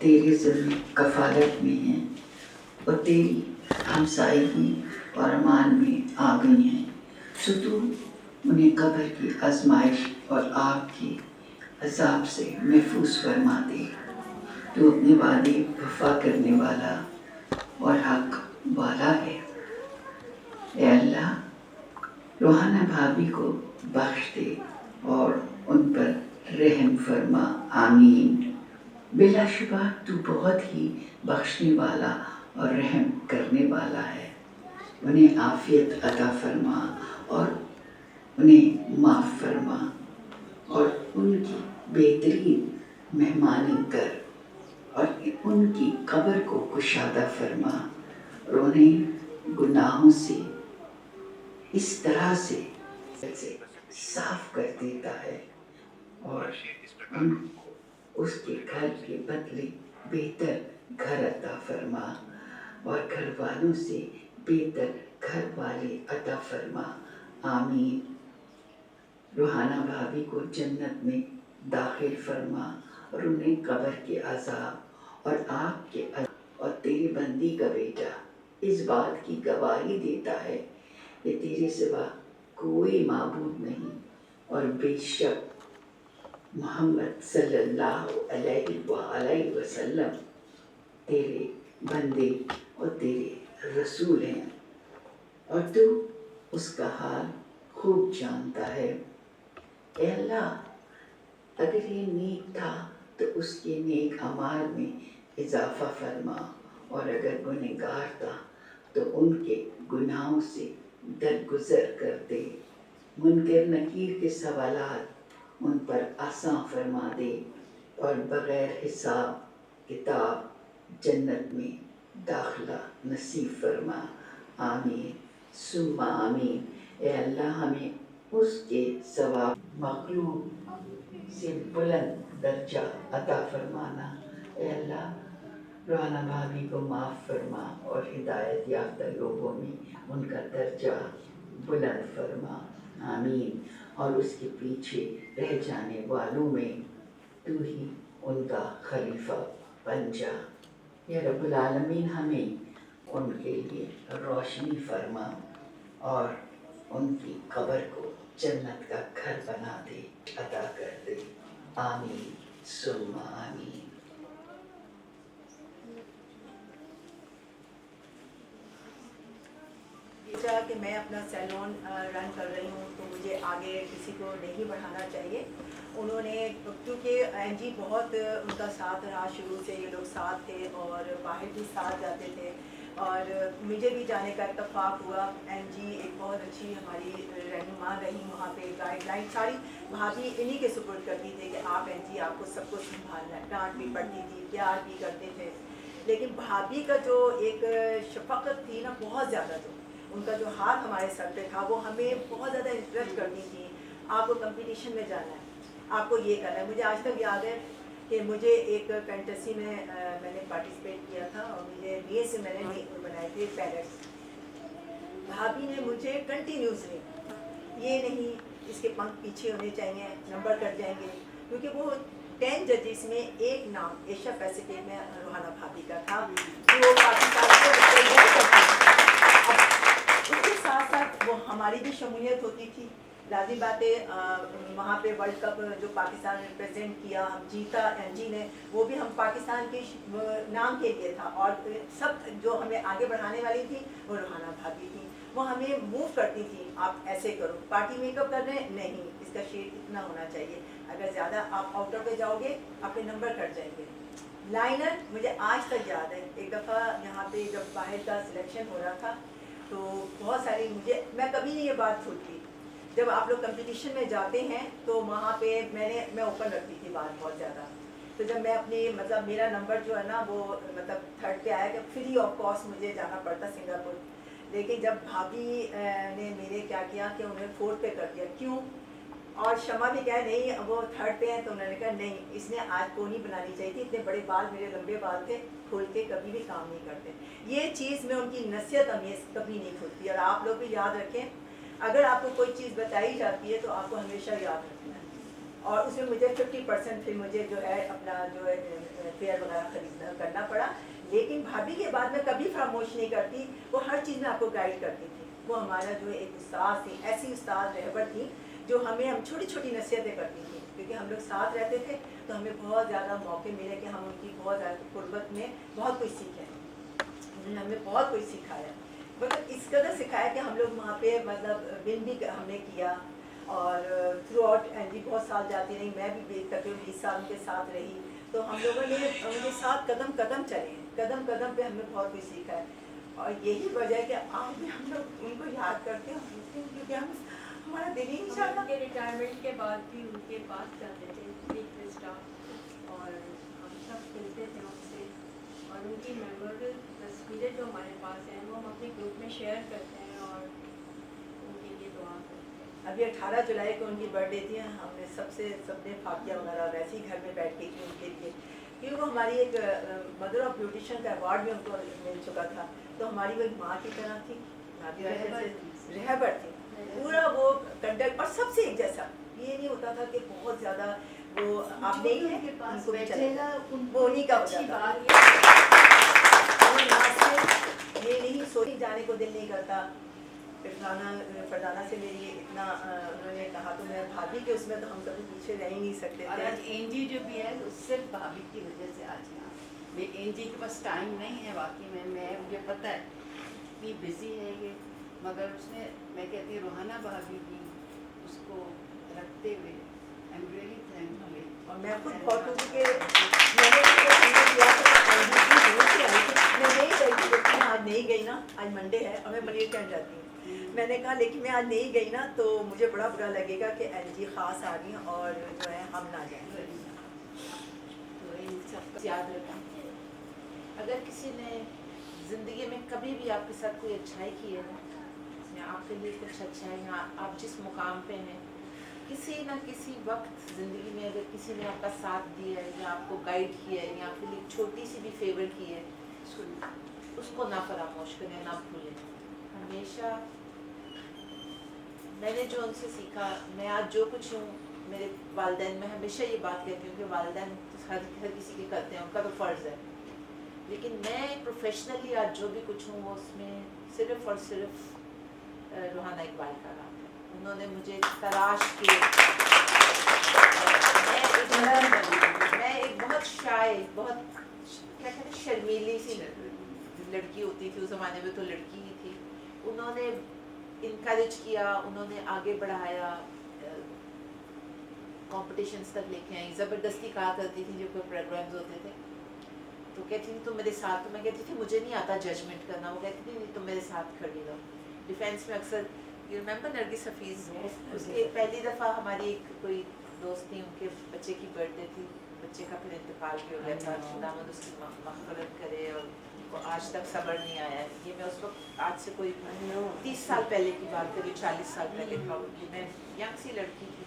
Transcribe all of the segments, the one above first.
تیرے ذمہ کفالت میں ہیں اور تیری ہمسائیگی اور امان میں آ گئی ہیں، سو تو انہیں قبر کی آزمائش اور آگ کے عذاب سے محفوظ فرما دے۔ تو اپنے وعدے وفا کرنے والا اور حق والا ہے۔ اے اللہ، روحانہ بھابھی کو بخش دے اور ان پر رحم فرما، آمین۔ بلا شبہ تو بہت ہی بخشنے والا اور رحم کرنے والا ہے۔ انہیں عافیت عطا فرما اور انہیں معاف فرما اور ان کی بہترین مہمانی کر اور ان کی قبر کو کشادہ فرما اور انہیں گناہوں سے اس طرح سے صاف کر دیتا ہے اور ان کو اس کے گھر کے بدلے بہتر گھر عطا فرما اور گھر والوں سے بہتر گھر والے عطا فرما، آمین۔ روحانہ بھابھی کو جنت میں داخل فرما اور انہیں قبر کے عذاب اور آگ کے عذاب اور تیری بندی کا بیٹا اس بات کی گواہی دیتا ہے کہ تیرے سوا کوئی معبود نہیں اور بے شک محمد صلی اللہ علیہ وآلہ وسلم تیرے بندے اور تیرے رسول ہیں اور تو اس کا حال خوب جانتا ہے۔ اے اللہ، اگر یہ نیک تھا تو اس کے نیک اعمال میں اضافہ فرما اور اگر گنہگار تھا تو ان کے گناہوں سے درگزر کر دے۔ منکر نکیر کے سوالات ان پر آسان فرما دے اور بغیر حساب کتاب جنت میں داخلہ نصیب فرما، آمین ثم آمین۔ اے اللہ، ہمیں اس کے ثواب مخلوق سے بلند درجہ عطا فرمانا۔ اے اللہ، روحانہ بھابھی کو معاف فرما اور ہدایت یافتہ لوگوں میں ان کا درجہ بلند فرما، آمین۔ اور اس کے پیچھے رہ جانے والوں میں تو ہی ان کا خلیفہ بن جا۔ یا رب العالمین، ہمیں ان کے لیے روشنی فرما اور ان کی قبر کو جنت کا گھر بنا دے، عطا کر دے، آمین ثم آمین۔ کہ میں اپنا سیلون رن کر رہی ہوں تو مجھے آگے کسی کو نہیں بڑھانا چاہیے۔ انہوں نے کیونکہ این جی بہت ان کا ساتھ رہا، شروع سے یہ لوگ ساتھ تھے اور باہر بھی ساتھ جاتے تھے اور مجھے بھی جانے کا اتفاق ہوا۔ این جی ایک بہت اچھی ہماری رہنما رہی، وہاں پہ گائیڈ لائن ساری بھابھی انہی کے سپورٹ کرتی تھی کہ آپ این جی آپ کو سب کچھ سنبھالنا ہے، ڈانٹ بھی پڑتی تھی، پیار بھی کرتے تھے، لیکن بھابھی کا جو ایک شفقت تھی نا بہت زیادہ، تو ان کا جو ہاتھ ہمارے سر پہ تھا وہ ہمیں بہت زیادہ انکریج کرتی تھی۔ آپ کو کمپٹیشن میں جانا ہے، آپ کو یہ کرنا ہے۔ مجھے آج تک یاد ہے کہ مجھے ایک فینٹیسی میں نے پارٹیسپیٹ کیا تھا اور مجھے لیے سے میں نے بنائے تھے پیرٹس۔ بھابھی نے مجھے کنٹینیوسلی یہ نہیں اس کے پنکھ پیچھے ہونے چاہیے، نمبر کٹ جائیں گے، کیونکہ وہ 10 ججز میں ایک نام ایشیا پیسیفک میں روحانہ بھابھی کا تھا جو پاکستان کو ریپرزینٹ کرتی تھی۔ اس کے ساتھ ساتھ وہ ہماری بھی شمولیت ہوتی تھی، لازم بات ہے۔ وہاں پہ ورلڈ کپ جو پاکستان نے ریپرزینٹ کیا، ہم جیتا این جی نے، وہ بھی ہم پاکستان کے نام کے لیے تھا، اور سب جو ہمیں آگے بڑھانے والی تھی وہ روحانہ بھابھی تھی۔ وہ ہمیں موو کرتی تھی، آپ ایسے کرو، پارٹی میک اپ کر رہے ہیں، نہیں اس کا شیڈ اتنا ہونا چاہیے، اگر زیادہ آپ آؤٹر پہ جاؤ گے اپنے نمبر کٹ جائیں گے۔ لائنر مجھے آج تک یاد ہے، ایک دفعہ یہاں پہ جب باہر کا سلیکشن ہو رہا تھا تو بہت ساری میں کبھی نہیں یہ بات بھولتی، جب آپ لوگ کمپٹیشن میں جاتے ہیں تو وہاں پہ میں اوپن رکھتی تھی بات بہت زیادہ، تو جب میں اپنی میرا نمبر جو ہے نا وہ تھرڈ پہ آیا کہ فری آف کاسٹ مجھے جانا پڑتا سنگاپور، لیکن جب بھابھی نے میرے کیا کیا کہ انہیں فورتھ پہ کر دیا، کیوں؟ اور شمع بھی کہا نہیں وہ تھرڈ پہ ہیں، تو انہوں نے کہا نہیں اس نے آج پونی بنانی چاہیے تھی، اتنے بڑے بال میرے لمبے بال تھے، کھول کے کبھی بھی کام نہیں کرتے۔ یہ چیز میں ان کی نصیحت امیز کبھی نہیں کھلتی، اور آپ لوگ بھی یاد رکھیں اگر آپ کو کوئی چیز بتائی جاتی ہے تو آپ کو ہمیشہ یاد رکھنا ہے، और उसमें मुझे 50% फिर मुझे जो है अपना जो है फेयर वगैरह खरीदना करना पड़ा। लेकिन भाभी के बाद में कभी खामोश नहीं करती, वो हर चीज़ में आपको गाइड करती थी। वो हमारा जो है एक उस्ताद थी, ऐसी उस्ताद रहबर थी जो हमें हम छोटी छोटी नसीहतें करती थी, क्योंकि हम लोग साथ रहते थे तो हमें बहुत ज़्यादा मौके मिले कि हम उनकी बहुत ज़्यादा कुर्बत में बहुत कुछ सीखें। उन्होंने हमें बहुत कुछ सिखाया, मतलब इस कदर सिखाया कि हम लोग वहाँ पे मतलब विन भी हमने किया। और थ्रू आउट एनजी बहुत साल जाती रही, मैं भी तकरीबन 20 साल उनके साथ रही। तो हम लोगों ने उनके साथ कदम कदम चले, कदम कदम पे हमने बहुत कुछ सीखा है। और यही वजह है कि आज भी हम लोग उनको याद करते हैं, क्योंकि हम हमारा दिल ही नहीं चाहता। उनके रिटायरमेंट के बाद भी उनके पास जाते थे वीकली स्टाफ, और हम सब मिलते थे उनसे, और उनकी मेमोरेबल तस्वीरें जो हमारे पास हैं वो हम अपने ग्रुप में शेयर करते हैं और उनके लिए दुआ करते हैं। अभी 18 जुलाई को उनकी बर्थडे थी, हमने सबने फाकिया वगैरह वैसे ही घर में बैठ के की उनके लिए, क्योंकि वो हमारी एक मदर ऑफ ब्यूटिशियन का अवार्ड भी उनको मिल चुका था। तो हमारी वो एक माँ की तरह थी, रहबर थी, पूरा वो कंडक्ट और सबसे एक जैसा। ये नहीं होता था कि बहुत ज़्यादा वो आप नहीं है के पास उनको भी बैठेगा, चलेगा, वो उन्हीं का अच्छी होता बात था। वो ना से ये नहीं सोची जाने को दिल नहीं करता। फरदाना से मेरी इतना उन्होंने कहा, तो मैं भाभी के उसमें तो हम कभी पीछे रह ही नहीं सकते और थे। आज एनजी जो भी है उससे भाभी की वजह से आज यहाँ मैं एनजी के पास टाइम नहीं है वाकई में, मुझे पता है कि बिजी है ये, मगर उसने मैं कहती हूँ रूहाना भाभी की उसको रखते हुए आई एम रियली थैंकफुल। और मैं खुद बहुत हूँ कि मैंने किया मैं नहीं गई थी, लेकिन आज नहीं गई ना, आज मंडे है और मैं मनी टेंट जाती हूँ। मैंने कहा लेकिन मैं आज नहीं गई ना तो मुझे बड़ा बुरा लगेगा कि एनजी ख़ास आ रही हैं और जो है हम ना जाएं। तो इन सब याद रखें, अगर किसी ने ज़िंदगी में कभी भी आपके साथ कोई अच्छाई की है ना, या आपके लिए कुछ अच्छा है, या आप जिस मुकाम पे हैं, किसी ना किसी वक्त ज़िंदगी में अगर किसी ने आपका साथ दिया है या आपको गाइड किया है या आपके लिए छोटी सी भी फेवर की है, उसको ना फरामोश करें, ना भूलें। हमेशा मैंने जो उनसे सीखा, मैं आज जो कुछ हूँ, मेरे वालिदैन, मैं हमेशा ये बात कहती हूँ कि वालिदैन तो हर किसी के करते हैं, उनका तो फ़र्ज़ है, लेकिन मैं प्रोफेशनली आज जो भी कुछ हूँ वो उसमें सिर्फ़ और सिर्फ रूहाना इकबाल का नाम है। उन्होंने मुझे तराश के, मैं एक बहुत शाय, बहुत क्या कहते हैं शर्मीली सी लड़की होती थी, उस ज़माने में तो लड़की ही थी। उन्होंने इनकरेज किया, उन्होंने आगे बढ़ाया, कॉम्पिटिशन्स तक लेके आई। ज़बरदस्ती कहा करती थी जब कोई प्रोग्राम्स होते थे तो कहती थी तुम मेरे साथ, तो मैं कहती थी मुझे नहीं आता जजमेंट करना, वो कहती थी नहीं तुम मेरे साथ खड़ी रहो। डिफेंस में अक्सर यू रिमेंबर नरगिस हफीज़, उसके पहली दफ़ा हमारी एक कोई दोस्त थी, उनके बच्चे की बर्थडे थी, बच्चे का फिर इंतकाल भी हो गया था, खुदावंद उसकी मग़फ़िरत करे, और को आज तक सब्र नहीं आया है। ये मैं उस वक्त आज से कोई 30 साल पहले की बात करी, 40 साल पहले प्रॉब्लम, मैं यंग सी लड़की थी।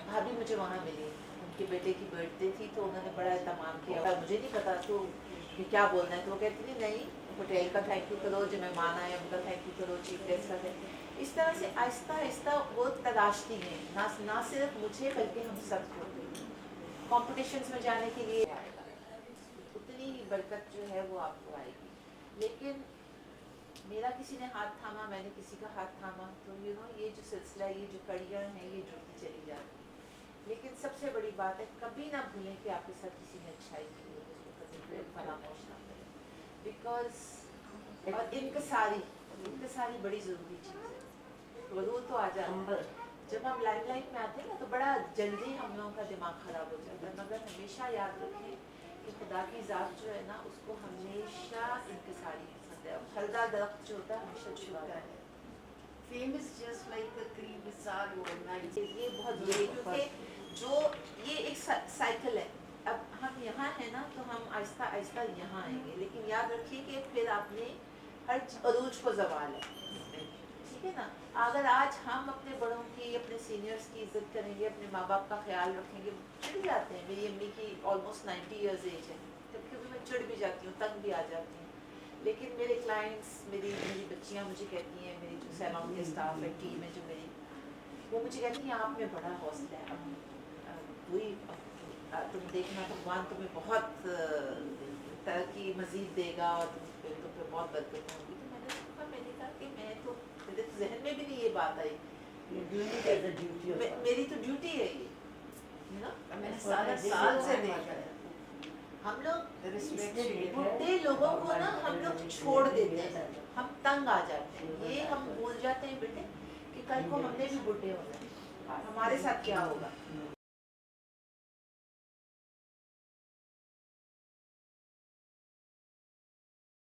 भाभी मुझे वहाँ मिली, उनके बेटे की बर्थडे थी तो उन्होंने बड़ा एहतमाम किया, मुझे नहीं पता तो कि क्या बोलना है, तो वो कहती थी नहीं होटल का थैंक यू करो, जो मेहमान आए उनका थैंक यू करो, चीफ गेस्ट का है। इस तरह से आहिस्ता आहिस्ता वो तराशती हैं, ना सिर्फ मुझे बल्कि हम सबको। कॉम्पिटिशन्स में जाने के लिए उतनी ही बरकत जो है वो आपको आएगी, लेकिन मेरा किसी ने हाथ थामा, मैंने किसी का हाथ थामा, तो यू नो ये जो सिलसिला, ये जो कड़ियाँ हैं ये जुड़ती चली जाती। लेकिन सबसे बड़ी बात है कभी ना भूलें कि आपके साथ किसी ने अच्छाई की है, उसको कभी फरामोश ना करें, बिकॉज और इनकसारी बड़ी ज़रूरी चीज़ है। वरूद तो आ जाता है, जब हम लाइमलाइट में आते हैं ना तो बड़ा जल्दी हम लोगों का दिमाग ख़राब हो जाता है, मगर हमेशा याद रखें कि खुदा की ज़ात जो है ना उसको हमेशा इनकसारी पसंद है। फलदा दरख्त जो होता है हमेशा झुकता है। Fame is just like a cream मिसाल ओवरनाइट। ये बहुत जरूरी, क्योंकि जो ये एक साइकिल है। अब हम यहाँ हैं ना तो हम आहिस्ता आहिस्ता यहाँ आएंगे, लेकिन याद रखिए कि फिर आपने हर अरूज को ज़वाल है, ठीक है ना। अगर आज हम अपने बड़ों की, अपने सीनियर्स की इज्जत करेंगे, अपने माँ बाप का ख्याल रखेंगे, चिढ़ जाते हैं। मेरी अम्मी की ऑलमोस्ट 90 ईयर्स एज है, कभी कभी मैं चिढ़ भी जाती हूँ, तंग भी आ जाती हूँ, लेकिन मेरे क्लाइंट्स, मेरी बच्चियाँ मुझे कहती हैं, मेरी जो सैलून के स्टाफ है, टीम है जो मेरी, وہ مجھے کہتی ہیں آپ میں بڑا حوصلہ ہے, وہی تم دیکھنا بھگوان تمہیں بہت ترقی مزید دے گا اور تم پہ بہت برکت ہوگی. تو میں نے کہا کہ میں تو میرے ذہن میں بھی نہیں یہ بات آئی, میری تو ڈیوٹی ہے یہ, میں نے 7 سال سے دیکھا ہے. ہم لوگ بڈھے لوگوں کو نا ہم لوگ چھوڑ دیتے ہیں, ہم تنگ آ جاتے ہیں, یہ ہم بھول جاتے ہیں بیٹے کہ کل کو ہم نے بھی بڈھے ہونا ہے, ہمارے ساتھ کیا ہوگا.